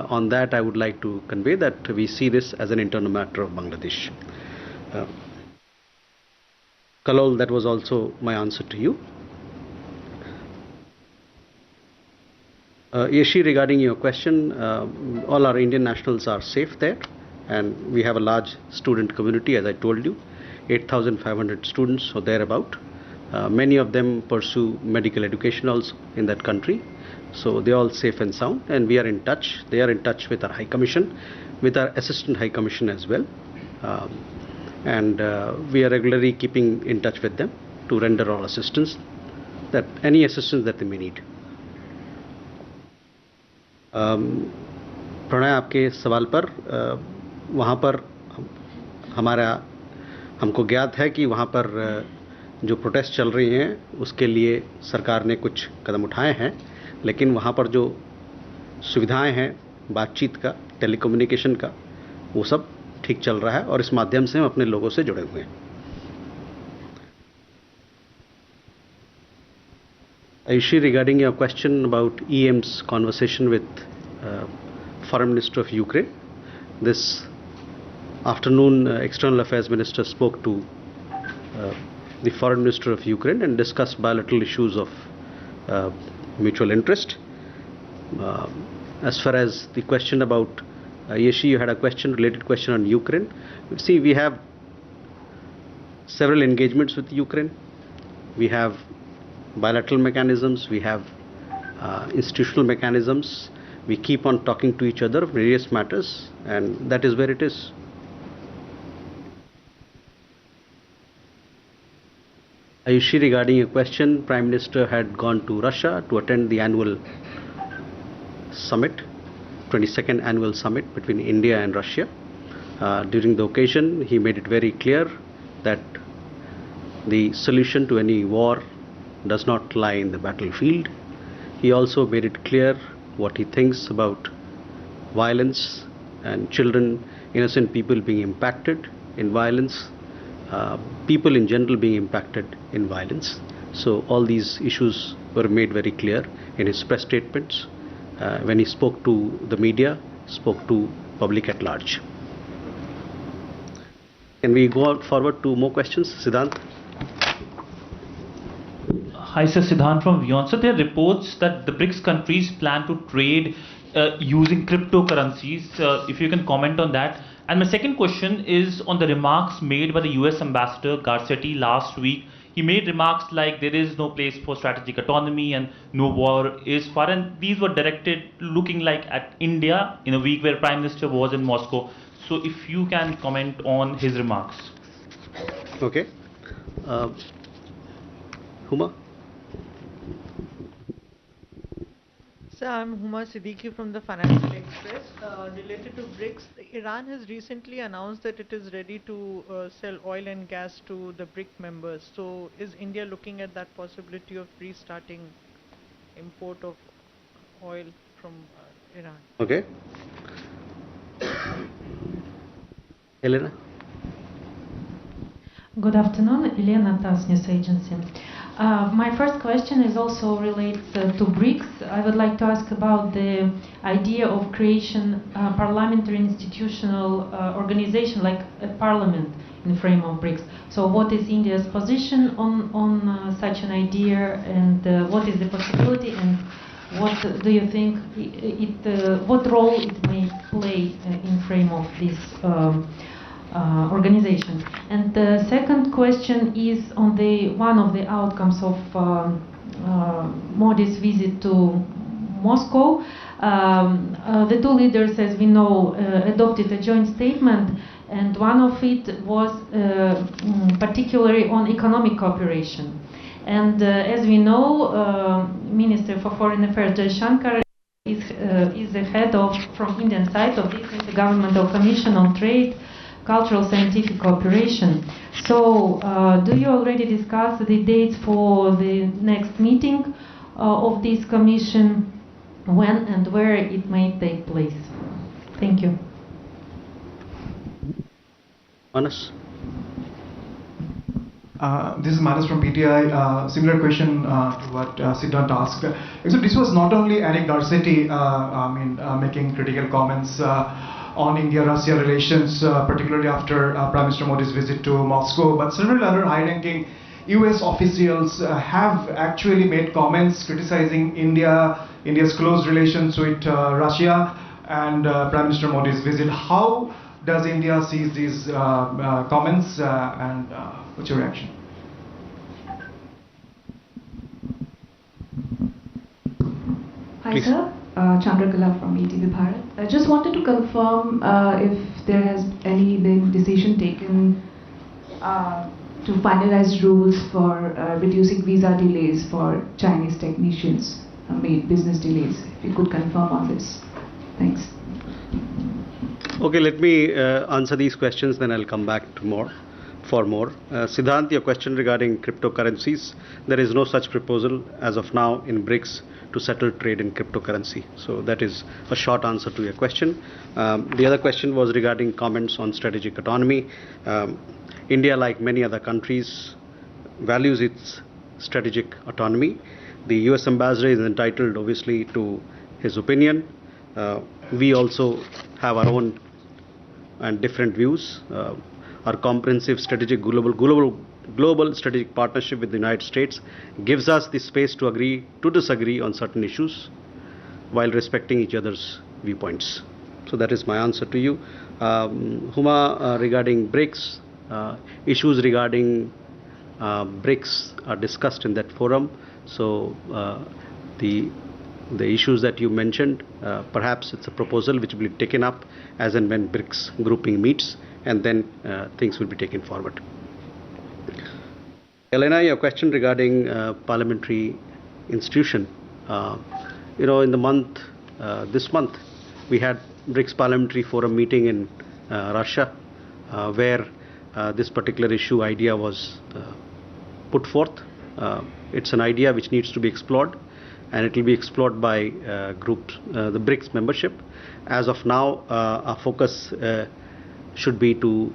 On that, I would like to convey that we see this as an internal matter of Bangladesh. Kalol, that was also my answer to you. Yeshi, regarding your question, all our Indian nationals are safe there, and we have a large student community, as I told you, 8,500 students or thereabout. Many of them pursue medical education also in that country, so they are all safe and sound, and we are in touch. They are in touch with our High Commission, with our Assistant High Commission as well, and we are regularly keeping in touch with them to render all assistance, that any assistance that they may need. Pranay, आपके सवाल पर वहाँ पर हमको ज्ञात है कि वहाँ पर जो प्रोटेस्ट चल रही हैं उसके लिए सरकार ने कुछ कदम उठाए हैं, लेकिन वहाँ पर जो सुविधाएं हैं बातचीत का, टेलीकम्युनिकेशन का, वो सब ठीक चल रहा है और इस माध्यम से हम अपने लोगों से जुड़े हुए हैं. Aishi, regarding your question about EM's conversation with Foreign Minister of Ukraine, this afternoon External Affairs Minister spoke to the Foreign Minister of Ukraine and discussed bilateral issues of mutual interest. As far as the question about Yeshi, you had a related question on Ukraine. See, we have several engagements with Ukraine. We have bilateral mechanisms, we have institutional mechanisms. We keep on talking to each other various matters, and that is where it is. Ayushi, regarding your question, Prime Minister had gone to Russia to attend the annual summit, 22nd annual summit between India and Russia. During the occasion, he made it very clear that the solution to any war does not lie in the battlefield. He also made it clear what he thinks about violence and children, innocent people being impacted in violence, people in general being impacted in violence. So all these issues were made very clear in his press statements when he spoke to the media, spoke to public at large. Can we go forward to more questions? Siddhant? Hi, sir. Siddhant from Vion. So there are reports that the BRICS countries plan to trade using cryptocurrencies. If you can comment on that. And my second question is on the remarks made by the US Ambassador Garcetti last week. He made remarks like there is no place for strategic autonomy and no war is far. And these were directed looking like at India in a week where Prime Minister was in Moscow. So if you can comment on his remarks. Okay. Huma? Sir, I'm Huma Siddiqui from the Financial Express. Related to BRICS, Iran has recently announced that it is ready to sell oil and gas to the BRIC members. So is India looking at that possibility of restarting import of oil from Iran? Okay. Elena? Good afternoon, Elena, TASS News Agency. My first question is also relates to BRICS. I would like to ask about the idea of creation parliamentary institutional organization like a parliament in frame of BRICS. So what is India's position on such an idea, and what is the possibility, and what do you think what role it may play in frame of this organization? And the second question is on one of the outcomes of Modi's visit to Moscow. The two leaders, as we know, adopted a joint statement, and one of it was particularly on economic cooperation. And as we know, Minister for Foreign Affairs Jay Shankar is the head from Indian side of this Intergovernmental Commission on Trade, Cultural Scientific Cooperation. So do you already discuss the dates for the next meeting of this commission, when and where it may take place? Thank you. Manas? This is Manas from PTI. Similar question to what Siddhant asked. Actually, this was not only Eric Garcetti making critical comments on India-Russia relations, particularly after Prime Minister Modi's visit to Moscow, but several other high-ranking US officials have actually made comments criticizing India's close relations with Russia and Prime Minister Modi's visit. How does India see these comments and what's your reaction? Hi sir, Chandrakala from ETV Bharat. I just wanted to confirm if there has been decision taken to finalize rules for reducing visa delays for Chinese technicians, business delays. If you could confirm on this. Thanks. Okay, let me answer these questions, then I'll come back to more. Siddhant, your question regarding cryptocurrencies, there is no such proposal as of now in BRICS to settle trade in cryptocurrency. So that is a short answer to your question. The other question was regarding comments on strategic autonomy. India, like many other countries, values its strategic autonomy. The US ambassador is entitled, obviously, to his opinion. We also have our own and different views. Our comprehensive strategic global strategic partnership with the United States gives us the space to agree to disagree on certain issues while respecting each other's viewpoints. So that is my answer to you. Huma, regarding BRICS, issues regarding BRICS are discussed in that forum. So the issues that you mentioned, perhaps it's a proposal which will be taken up as and when BRICS grouping meets, and then things will be taken forward. Elena, your question regarding parliamentary institution. In the month, this month, we had BRICS Parliamentary Forum meeting in Russia, where this particular idea was put forth. It's an idea which needs to be explored, and it will be explored by groups, the BRICS membership. As of now, our focus should be to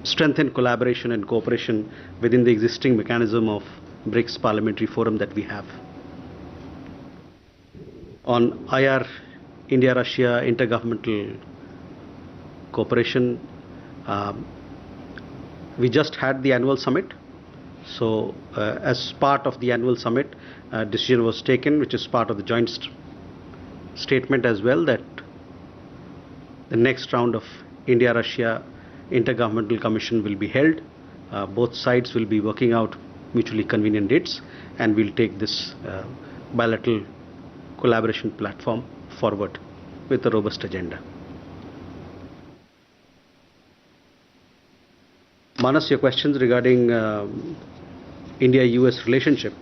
strengthen collaboration and cooperation within the existing mechanism of BRICS Parliamentary Forum that we have. On IR, India-Russia intergovernmental cooperation, we just had the annual summit. So as part of the annual summit, a decision was taken, which is part of the joint statement as well, that the next round of India-Russia Intergovernmental Commission will be held. Both sides will be working out mutually convenient dates, and we'll take this bilateral collaboration platform forward with a robust agenda. Manas, your questions regarding India-US relationship.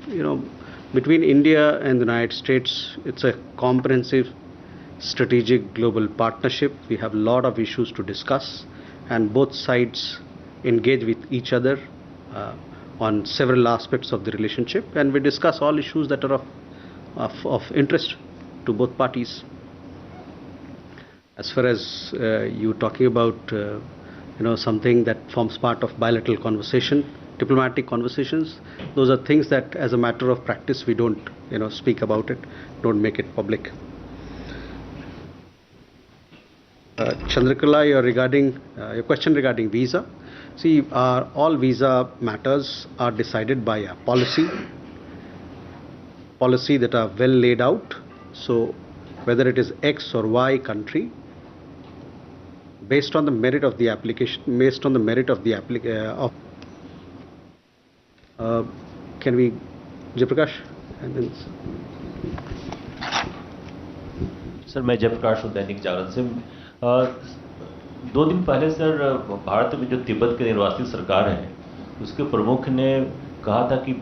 Between India and the United States, it's a comprehensive strategic global partnership. We have a lot of issues to discuss, and both sides engage with each other on several aspects of the relationship, and we discuss all issues that are of interest to both parties. As far as you talking about something that forms part of bilateral conversation, diplomatic conversations, those are things that as a matter of practice we don't speak about it, don't make it public. Chandrakala, your question regarding visa. See, all visa matters are decided by a policy that are well laid out. So whether it is X or Y country, based on the merit of the application, can we, Jayaprakash? Sir, मैं जयप्रकाश हूँ दैनिक जागरण से। 2 दिन पहले sir, Bharat में जो तिब्बत के निर्वासित सरकार है, उसके प्रमुख ने कहा था कि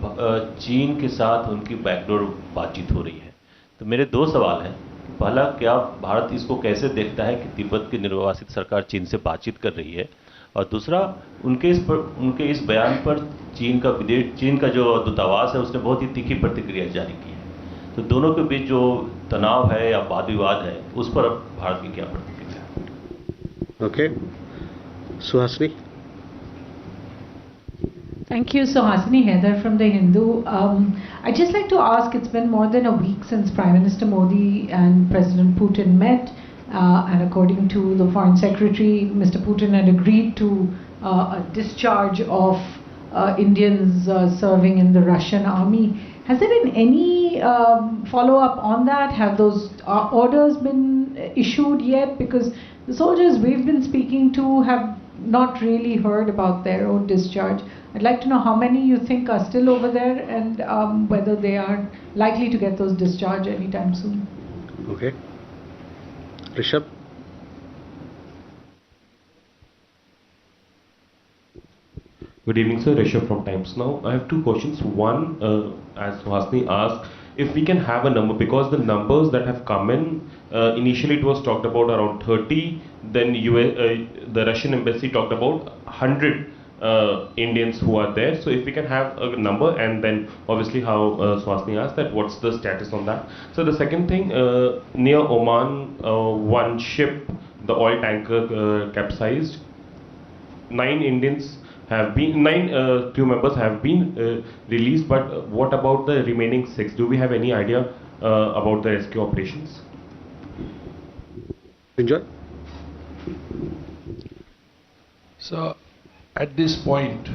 चीन के साथ उनकी बैकडोर बातचीत हो रही है। तो मेरे 2 सवाल हैं। पहला, क्या भारत इसको कैसे देखता है कि तिब्बत की निर्वासित सरकार चीन से बातचीत कर रही है, और दूसरा, उनके इस बयान पर चीन का जो दूतावास है उसने बहुत ही तीखी प्रतिक्रिया जारी की है। तो दोनों के बीच जो तनाव है या वाद विवाद है, उस पर भारत की क्या प्रतिक्रिया है? Okay, Suhasini. Thank you. So Hasini Heather from The Hindu. I'd just like to ask, it's been more than a week since Prime Minister Modi and President Putin met, and according to the Foreign Secretary, Mr. Putin had agreed to a discharge of Indians serving in the Russian army. Has there been any follow-up on that? Have those orders been issued yet? Because the soldiers we've been speaking to have not really heard about their own discharge. I'd like to know how many you think are still over there, and whether they are likely to get those discharged anytime soon. Okay. Rishabh? Good evening, sir. Rishabh from Times Now. I have two questions. One, as Hasni asked, if we can have a number, because the numbers that have come in, initially it was talked about around 30, then the Russian embassy talked about 100 Indians who are there. So if we can have a number, and then obviously how Swasni asked that, what's the status on that? So the second thing, near Oman, one ship, the oil tanker capsized. 9 crew members have been released, but what about the remaining 6? Do we have any idea about the rescue operations? Enjoy. So at this point,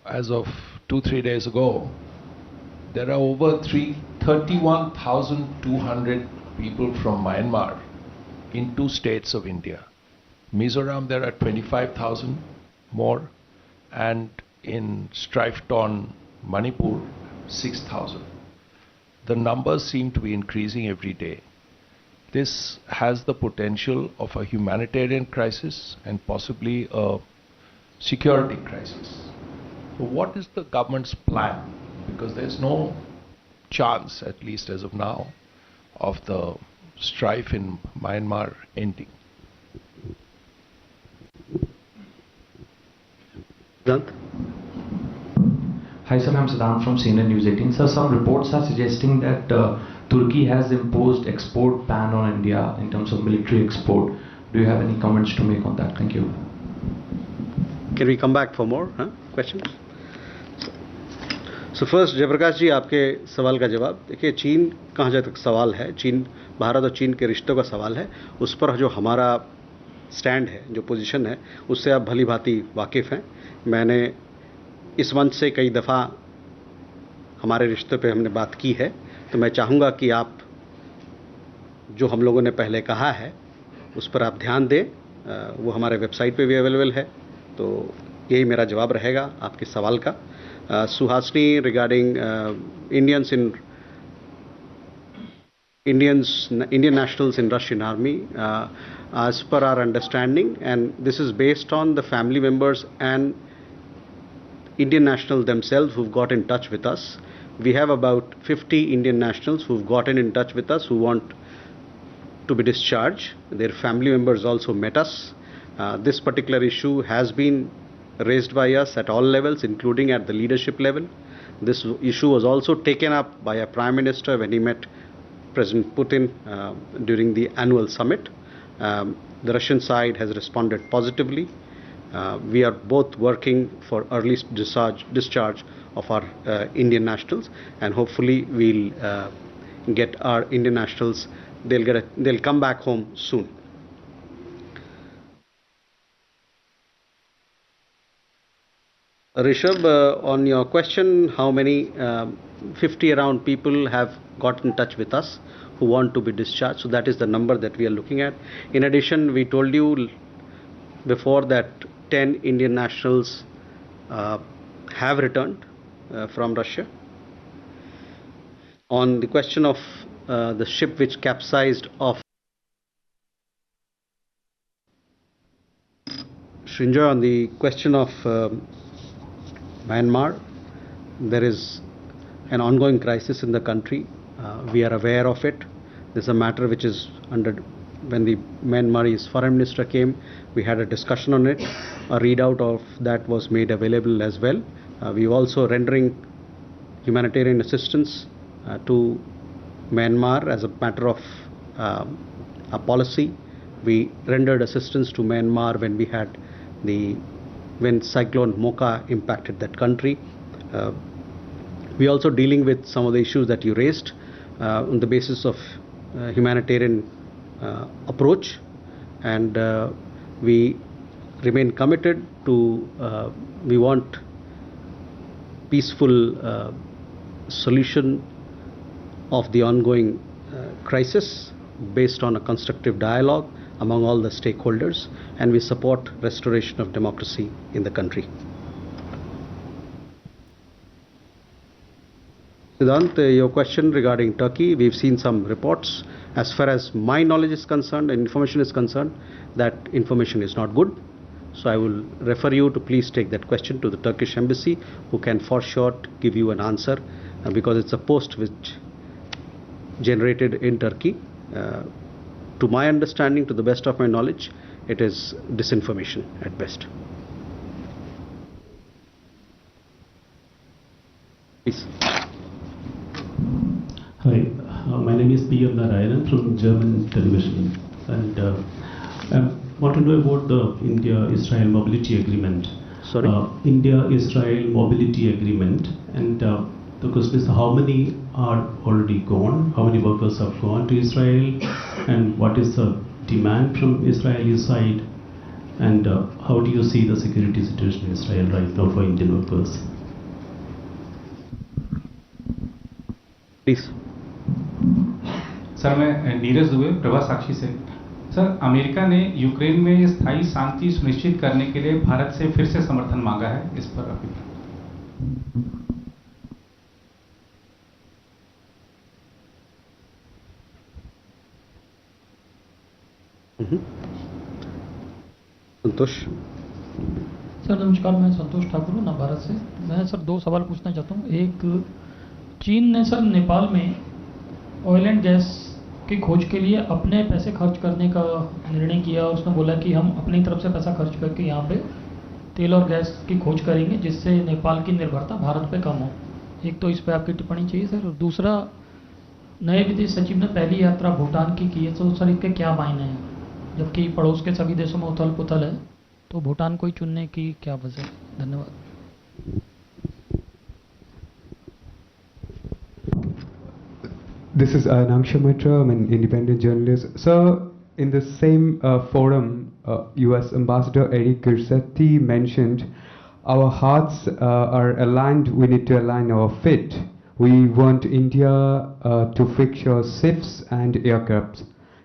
as of 2-3 days ago, there are over 31,200 people from Myanmar in 2 states of India. Mizoram, there are 25,000 more, and in strife-torn Manipur, 6,000. The numbers seem to be increasing every day. This has the potential of a humanitarian crisis and possibly a security crisis. So what is the government's plan? Because there's no chance, at least as of now, of the strife in Myanmar ending. Hi sir, I'm Saddam from CNN News 18. Sir, some reports are suggesting that Turkey has imposed export ban on India in terms of military export. Do you have any comments to make on that? Thank you. Can we come back for more questions? So first, Jayaprakash ji, आपके सवाल का जवाब देखिए, चीन कहाँ जहाँ तक सवाल है, चीन, भारत और चीन के रिश्तों का सवाल है, उस पर जो हमारा स्टैंड है, जो पोजीशन है, उससे आप भली भांति वाकिफ़ हैं. मैंने इस मंच से कई दफ़ा हमारे रिश्तों पे हमने बात की है, तो मैं चाहूँगा कि आप जो हम लोगों ने पहले कहा है उस पर आप ध्यान दें. वो हमारे वेबसाइट पे भी अवेलेबल है. तो यही मेरा जवाब रहेगा आपके सवाल का. Suhasini, regarding Indian nationals in Russian army, as per our understanding, and this is based on the family members and Indian nationals themselves who've got in touch with us. We have about 50 Indian nationals who've gotten in touch with us who want to be discharged. Their family members also met us. This particular issue has been raised by us at all levels, including at the leadership level. This issue was also taken up by our Prime Minister when he met President Putin during the annual summit. The Russian side has responded positively. We are both working for early discharge of our Indian nationals, and hopefully we'll get our Indian nationals. They'll come back home soon. Rishabh, on your question, how many 50 around people have got in touch with us who want to be discharged. So that is the number that we are looking at. In addition, we told you before that 10 Indian nationals have returned from Russia. On the question of the ship which capsized off Srinjoy, on the question of Myanmar, there is an ongoing crisis in the country. We are aware of it. This is a matter which is under, when the Myanmar's foreign minister came, we had a discussion on it. A readout of that was made available as well. We also rendering humanitarian assistance to Myanmar as a matter of a policy. We rendered assistance to Myanmar when we had the when Cyclone Mocha impacted that country. We are also dealing with some of the issues that you raised on the basis of humanitarian approach, and we remain committed to, we want peaceful solution of the ongoing crisis based on a constructive dialogue among all the stakeholders, and we support restoration of democracy in the country. Siddhant, your question regarding Turkey, we've seen some reports. As far as my knowledge is concerned and information is concerned, that information is not good. So I will refer you to please take that question to the Turkish embassy, who can for sure give you an answer, because it's a post which generated in Turkey. To my understanding, to the best of my knowledge, it is disinformation at best. Please. Hi, my name is P.M. Narayanan from German television, and I want to know about the India-Israel mobility agreement. Sorry? India-Israel mobility agreement, and the question is, how many are already gone? How many workers have gone to Israel? And what is the demand from Israeli side? And how do you see the security situation in Israel right now for Indian workers? Please. Sir मैं नीरज दुबे प्रभा साक्षी से। Sir, America ने Ukraine में स्थायी शांति सुनिश्चित करने के लिए भारत से फिर से समर्थन मांगा है, इस पर अभिप्राय। संतोष। सर नमस्कार, मैं संतोष ठाकुर हूँ भारत से। मैं सर दो सवाल पूछना चाहता हूँ। एक, चीन ने सर नेपाल में ऑयल एंड गैस की खोज के लिए अपने पैसे खर्च करने का निर्णय किया और उसने बोला कि हम अपनी तरफ से पैसा खर्च करके यहाँ पे तेल और गैस की खोज करेंगे, जिससे नेपाल की निर्भरता भारत पे कम हो। एक तो इस पे आपकी टिप्पणी चाहिए सर। और दूसरा, नए विदेश सचिव ने पहली यात्रा भूटान की है, तो सर इसके क्या मायने हैं? जबकि पड़ोस के सभी देशों में उथल पुथल है, तो भूटान को ही चुनने की क्या वजह है? धन्यवाद। This is Nangsha Mitra, I'm an independent journalist. Sir, in the same forum, US Ambassador Eric Garcetti mentioned, our hearts are aligned, we need to align our fate. We want India to fix your ships and aircrafts.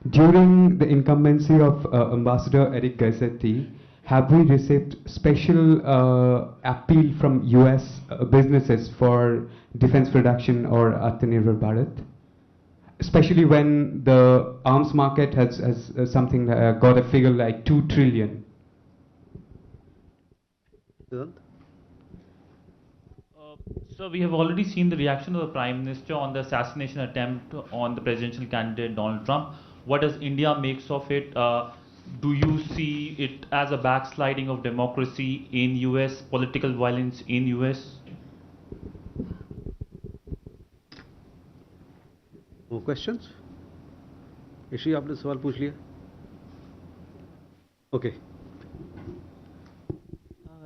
During the incumbency of Ambassador Eric Garcetti, have we received special appeal from US businesses for defense production or Atmanirbhar Bharat? Especially when the arms market has something got a figure like 2 trillion. So we have already seen the reaction of the Prime Minister on the assassination attempt on the presidential candidate Donald Trump. What does India makes of it? Do you see it as a backsliding of democracy in US, political violence in US? More questions? ऋषि, आपने सवाल पूछ लिया? Okay.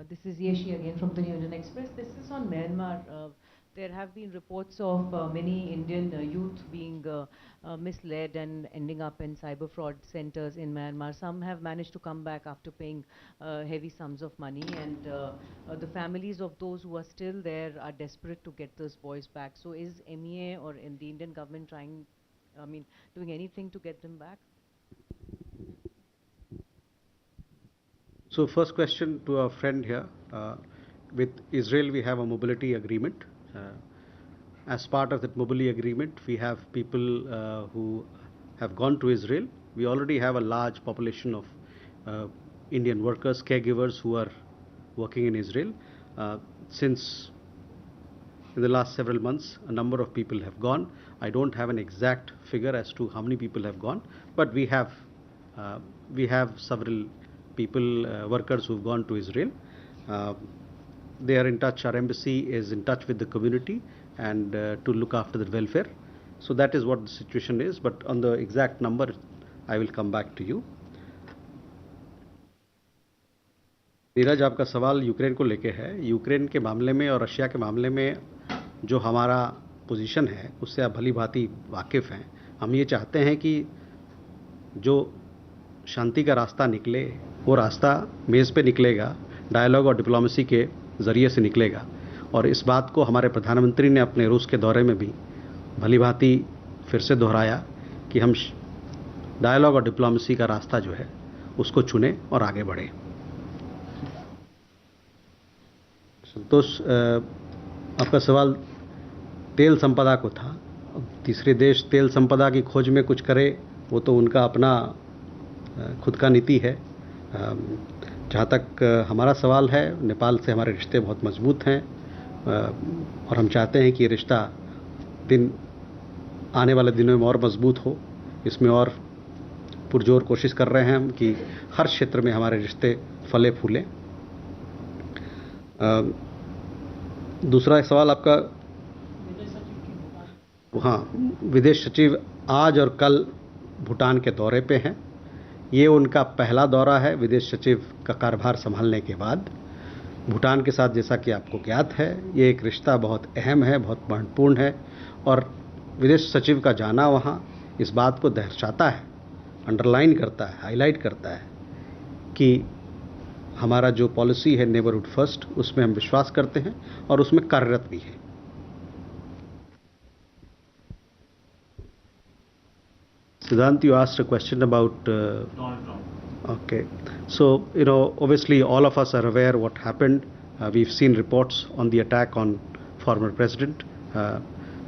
This is Yeshi again from the Union Express. This is on Myanmar. There have been reports of many Indian youth being misled and ending up in cyber fraud centers in Myanmar. Some have managed to come back after paying heavy sums of money, and the families of those who are still there are desperate to get those boys back. So is MEA or in the Indian government doing anything to get them back? So first question to our friend here. With Israel, we have a mobility agreement. As part of that mobility agreement, we have people who have gone to Israel. We already have a large population of Indian workers, caregivers who are working in Israel. Since in the last several months, a number of people have gone. I don't have an exact figure as to how many people have gone, but we have several people, workers who've gone to Israel. They are in touch. Our embassy is in touch with the community and to look after the welfare. So that is what the situation is. But on the exact number, I will come back to you. Neeraj, आपका सवाल Ukraine को लेके है। Ukraine के मामले में और Russia के मामले में जो हमारा पोजीशन है उससे आप भली भांति वाकिफ़ हैं। हम ये चाहते हैं कि जो शांति का रास्ता निकले वो रास्ता मेज़ पे निकलेगा, डायलॉग और डिप्लोमेसी के ज़रिए से निकलेगा। और इस बात को हमारे प्रधानमंत्री ने अपने रूस के दौरे में भी भली भांति फिर से दोहराया कि हम डायलॉग और डिप्लोमेसी का रास्ता जो है उसको चुनें और आगे बढ़ें। संतोष, आपका सवाल तेल संपदा को था। तीसरे देश तेल संपदा की खोज में कुछ करे वो तो उनका अपना खुद का नीति है। जहाँ तक हमारा सवाल है, नेपाल से हमारे रिश्ते बहुत मजबूत हैं और हम चाहते हैं कि ये रिश्ता आने वाले दिनों में और मजबूत हो। इसमें और पुरजोर कोशिश कर रहे हैं हम कि हर क्षेत्र में हमारे रिश्ते फले फूलें। दूसरा सवाल आपका, हाँ, विदेश सचिव आज और कल भूटान के दौरे पे हैं। ये उनका पहला दौरा है विदेश सचिव का कार्यभार संभालने के बाद। भूटान के साथ, जैसा कि आपको ज्ञात है, ये एक रिश्ता बहुत अहम है, बहुत महत्वपूर्ण है और विदेश सचिव का जाना वहाँ इस बात को दर्शाता है, अंडरलाइन करता है, हाईलाइट करता है कि हमारा जो पॉलिसी है नेबरहुड फर्स्ट, उसमें हम विश्वास करते हैं और उसमें कार्यरत भी हैं। Siddhant, you asked a question about Donald Trump. Okay, so obviously all of us are aware what happened. We've seen reports on the attack on former president.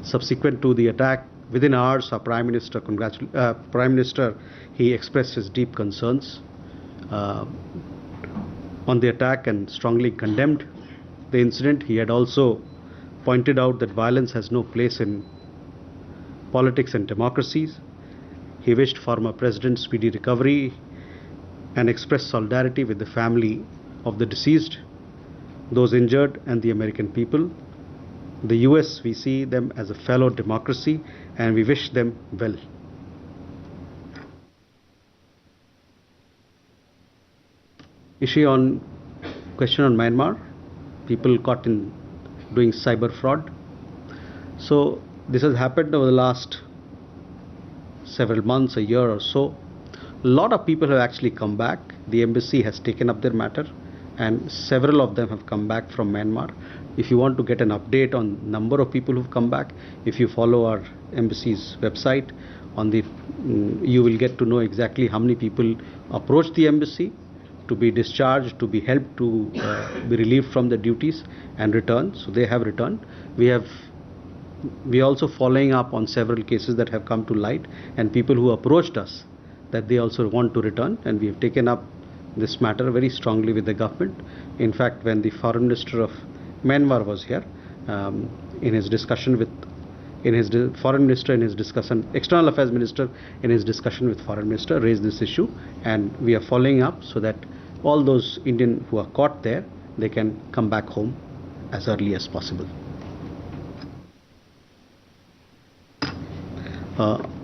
Subsequent to the attack, within hours, our Prime Minister, he expressed his deep concerns on the attack and strongly condemned the incident. He had also pointed out that violence has no place in politics and democracies. He wished former President speedy recovery and expressed solidarity with the family of the deceased, those injured and the American people. The US, we see them as a fellow democracy and we wish them well. Ishi, on question on Myanmar, people caught in doing cyber fraud. So this has happened over the last several months, a year or so. A lot of people have actually come back. The embassy has taken up their matter and several of them have come back from Myanmar. If you want to get an update on number of people who've come back, if you follow our embassy's website, you will get to know exactly how many people approached the embassy to be discharged, to be helped to be relieved from the duties and return. So they have returned. We are also following up on several cases that have come to light and people who approached us that they also want to return, and we have taken up this matter very strongly with the government. In fact, when the Foreign Minister of Myanmar was here, in his discussion with Foreign Minister, in his discussion, External Affairs Minister, in his discussion with Foreign Minister, raised this issue, and we are following up so that all those Indian who are caught there, they can come back home as early as possible.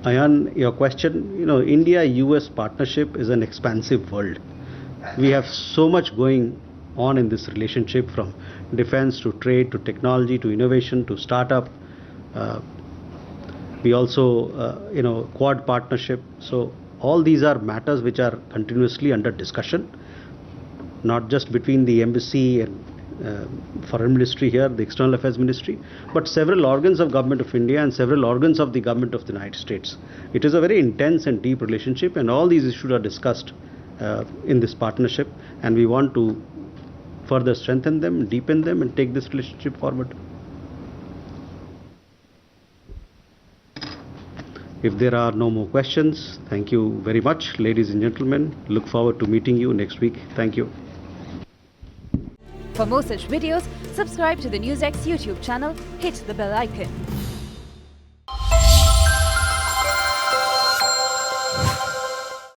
Ayan, your question, India-US partnership is an expansive world. We have so much going on in this relationship, from defense to trade to technology to innovation to startup. We also, Quad partnership. So all these are matters which are continuously under discussion, not just between the embassy and Foreign Ministry here, the External Affairs Ministry, but several organs of Government of India and several organs of the Government of the United States. It is a very intense and deep relationship, and all these issues are discussed in this partnership, and we want to further strengthen them, deepen them, and take this relationship forward. If there are no more questions, thank you very much, ladies and gentlemen. Look forward to meeting you next week. Thank you. For more such videos, subscribe to the NewsX YouTube channel, hit the bell icon.